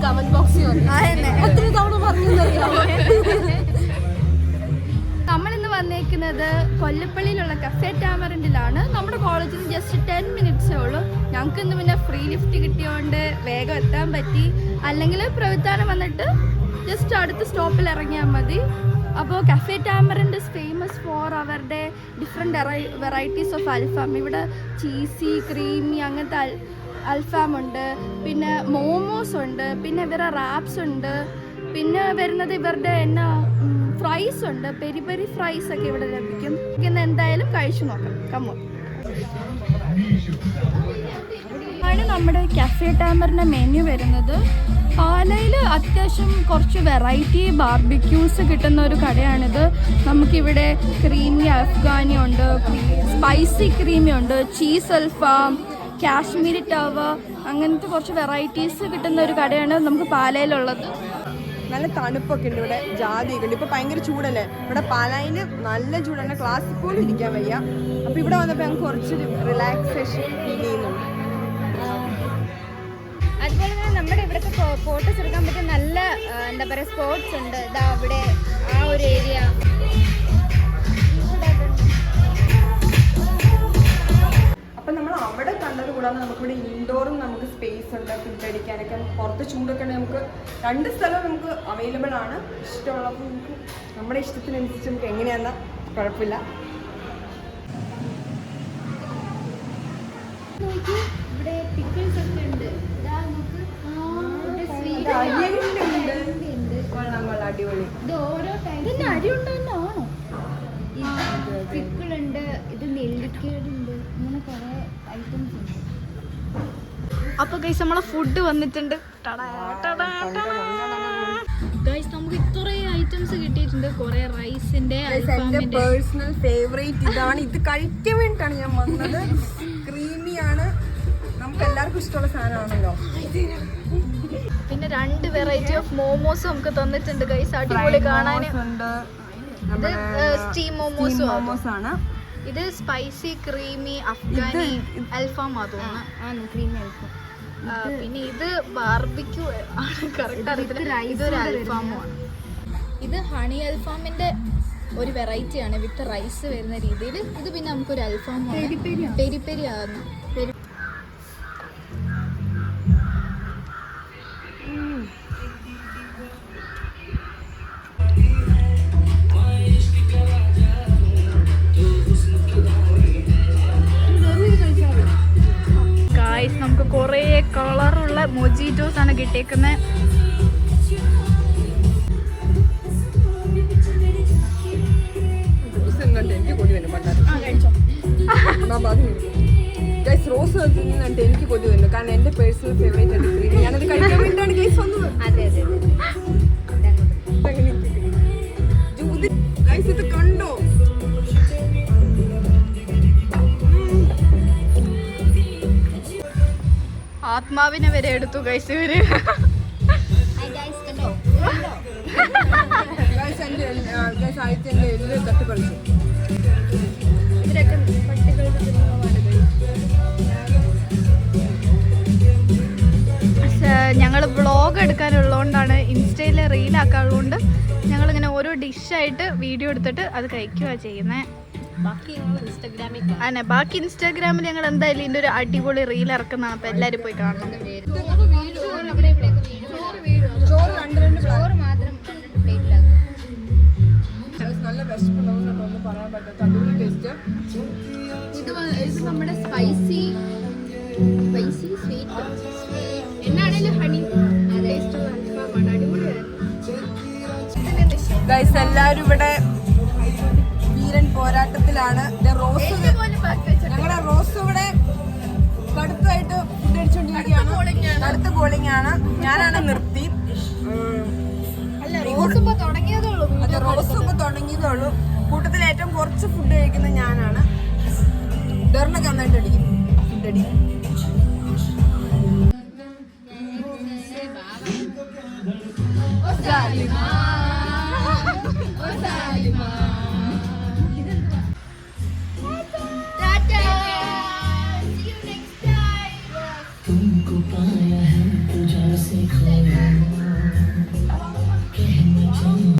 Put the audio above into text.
Comment ബോക്സിൽ എത്ര തവണ പറഞ്ഞറിയാമോ? നമ്മളിന്ന് വന്നേക്കുന്നത് കൊല്ലപ്പള്ളിയിലുള്ള കഫേ ടാമറിൻഡിലാണ്. നമ്മുടെ കോളേജിൽ നിന്ന് ജസ്റ്റ് 10 മിനിറ്റ്സേ ഉള്ളൂ. ഞങ്ങൾക്ക് ഇന്ന് പിന്നെ ഫ്രീ ലിഫ്റ്റ് കിട്ടിയോണ്ട് വേഗം എത്താൻ പറ്റി. അല്ലെങ്കിൽ പ്രവിത്താനം വന്നിട്ട് ജസ്റ്റ് അടുത്ത സ്റ്റോപ്പിൽ ഇറങ്ങിയാൽ മതി. അപ്പോൾ cafe tamarind is famous for അവരുടെ ഡിഫറെൻറ്റ് വെറൈറ്റീസ് ഓഫ് അൽഫാം. ഇവിടെ ചീസി, ക്രീമി അങ്ങനത്തെ അൽഫാം ഉണ്ട്, പിന്നെ മോമോസ് ഉണ്ട്, പിന്നെ ഇവരുടെ റാപ്സ് ഉണ്ട്, പിന്നെ വരുന്നത് ഇവരുടെ എന്നാ ഫ്രൈസ് ഉണ്ട്. പെരി പെരി ഫ്രൈസ് ഒക്കെ ഇവിടെ ലഭിക്കും. ഇന്ന് എന്തായാലും കഴിച്ചു നോക്കാം. കമ്മോ ആണ് നമ്മുടെ കഫേ ടാമറിൻ്റെ മെനു വരുന്നത്. പാലയിൽ അത്യാവശ്യം കുറച്ച് വെറൈറ്റി ബാർബിക്യൂസ് കിട്ടുന്ന ഒരു കടയാണിത്. നമുക്കിവിടെ ക്രീമി അഫ്ഗാനി ഉണ്ട്, സ്പൈസി ക്രീമി ഉണ്ട്, ചീസ് അൽഫാം, കാശ്മീരി ടവ, അങ്ങനത്തെ കുറച്ച് വെറൈറ്റീസ് കിട്ടുന്ന ഒരു കടയാണ് നമുക്ക് പാലയിലുള്ളത്. നല്ല തണുപ്പൊക്കെ ഉണ്ട് ഇവിടെ, ജാതിയൊക്കെ ഉണ്ട്. ഇപ്പൊ ഭയങ്കര ചൂടല്ലേ ഇവിടെ പാലായിൽ, നല്ല ചൂടാണ്, ക്ലാസ്സിൽ പോലും ഇരിക്കാൻ വയ്യ. അപ്പൊ ഇവിടെ വന്നപ്പോൾ ഞങ്ങൾക്ക് കുറച്ചൊരു റിലാക്സേഷൻ ഫീൽ ചെയ്യുന്നുണ്ട്. അതുപോലെ തന്നെ നമ്മുടെ ഇവിടുത്തെ ഫോട്ടോസ് എടുക്കാൻ പറ്റിയ നല്ല എന്താ പറയുക സ്പോട്ട്സ് ഉണ്ട്. ഇതാ അവിടെ ആ ഒരു ഏരിയ. അപ്പം നമ്മൾ അവിടെ കണ്ടത് കൂടാതെ നമുക്കിവിടെ ഇൻഡോറും നമുക്ക് സ്പേസ് ഉണ്ട്, ഫുഡ് അടിക്കാനൊക്കെ. പുറത്ത് ചൂടൊക്കെ ഉണ്ടെങ്കിൽ നമുക്ക് 2 സ്ഥലവും നമുക്ക് അവൈലബിൾ ആണ്. ഇഷ്ടമുള്ളപ്പോൾ നമുക്ക് നമ്മുടെ ഇഷ്ടത്തിനനുസരിച്ച് നമുക്ക് എങ്ങനെയാണെന്നാൽ കുഴപ്പമില്ല. ഇവിടെ പിക്കിൾസ് ഒക്കെ ഉണ്ട്. അടിപൊളി. ഇത് ഓരോ ടൈപ്പ് അരി ഉണ്ടെന്നാണോ? പിക്കിളുണ്ട്, ഇത് നെല്ലിക്കേടുണ്ട്, അങ്ങനെ കുറെ ഐറ്റംസ് ഉണ്ട്. അപ്പൊ ഗൈസ് നമ്മളെ ഫുഡ് വന്നിട്ടുണ്ട്. ഗൈസ് നമുക്ക് ഇത്രേ ഐറ്റംസ് കിട്ടിയിട്ടുണ്ട്. കുറെ റൈസിന്റെ, പേഴ്സണൽ ഫേവറേറ്റ് ഇതാണ്. ഇത് കഴിക്കാൻ വേണ്ടിയിട്ടാണ് ഞാൻ വന്നത്. ക്രീമിയാണ്, നമുക്ക് എല്ലാവർക്കും ഇഷ്ടമുള്ള സാധനമാണല്ലോ. പിന്നെ 2 വെറൈറ്റി ഓഫ് മോമോസ് നമുക്ക് തന്നിട്ടുണ്ട് ഗൈസ്. അടിപൊളി കാണാൻ. ഇത് സ്റ്റീം മോമോസ് ആണ്. ഇത് സ്പൈസി ക്രീമി അഫ്ഗാനി അൽഫാം ആണ്, ക്രീമി അൽഫാം. പിന്നെ ഇത് ബാർബിക്യൂ ആണ്, കറക്റ്റ് അറിയത്തില്ല. ഇതൊരു അൽഫാമാണ്. ഇത് ഹണി അൽഫാമിന്റെ ഒരു വെറൈറ്റി ആണ് വിത്ത് റൈസ് വരുന്ന രീതിയിൽ. ഇത് പിന്നെ നമുക്കൊരു അൽഫാമാണ്, പെരി പെരി ആണ്. നമുക്ക് കുറേ കളറുള്ള മൊജിറ്റോസ് ആണ് കിട്ടിയേക്കുന്നത്. റോസ് കണ്ടിട്ട് എനിക്ക് കൊതി വരുന്നു, കാരണം എന്റെ പേഴ്സണൽ ഫേവറേറ്റ് ആണ് ക്രീം. ഞാനത് കഴിക്കാൻ വേണ്ടിയിട്ടാണ് ഗൈസ് വന്നത്. ഇത് കണ്ടോ? ആത്മാവിനെ വരെ എടുത്തു ഗൈസ് ഇവര്. ഞങ്ങൾ വ്ളോഗ് എടുക്കാനുള്ളതുകൊണ്ടാണ്, ഇൻസ്റ്റയിൽ റീലാക്കാനുള്ളതുകൊണ്ട് ഞങ്ങളിങ്ങനെ ഓരോ ഡിഷായിട്ട് വീഡിയോ എടുത്തിട്ട് അത് കഴിക്കുകയാണ് ചെയ്യുന്നത്. അതെ, ബാക്കി ഇൻസ്റ്റാഗ്രാമിൽ ഞങ്ങൾ എന്തായാലും ഇതിൻ്റെ ഒരു അടിപൊളി റീൽ ഇറക്കുന്നതാണ്. അപ്പോൾ എല്ലാവരും പോയി കാണണം. ഇത് നമ്മുടെ സ്പൈസി സ്വീറ്റ് എന്നാണേലും ഹണി ടേസ്റ്റ് അൽഫാമാണ്. അടിപൊളിയാണ്. എല്ലാവരും ഇവിടെ വീരൻ പോരാട്ടത്തിലാണ്. ഞങ്ങളുടെ റോസ് ഇവിടെ കടുത്തായിട്ട് ഫുഡ് അടിച്ചോണ്ടിരിക്കുകയാണ്. അടുത്ത ബോളിംഗ് ആണ്. ഞാനാണ് നിർത്തി. റോസ് ഇപ്പൊ തുടങ്ങിയതേ ഉള്ളൂ. കൂട്ടത്തിൽ ഏറ്റവും കുറച്ച് ഫുഡ് കഴിക്കുന്ന ഞാനാണ്. ഡെറിനൊക്കെ നന്നായിട്ട് അടിക്കും ഫുഡ് അടി. तुमको पाया है तो जैसे खोया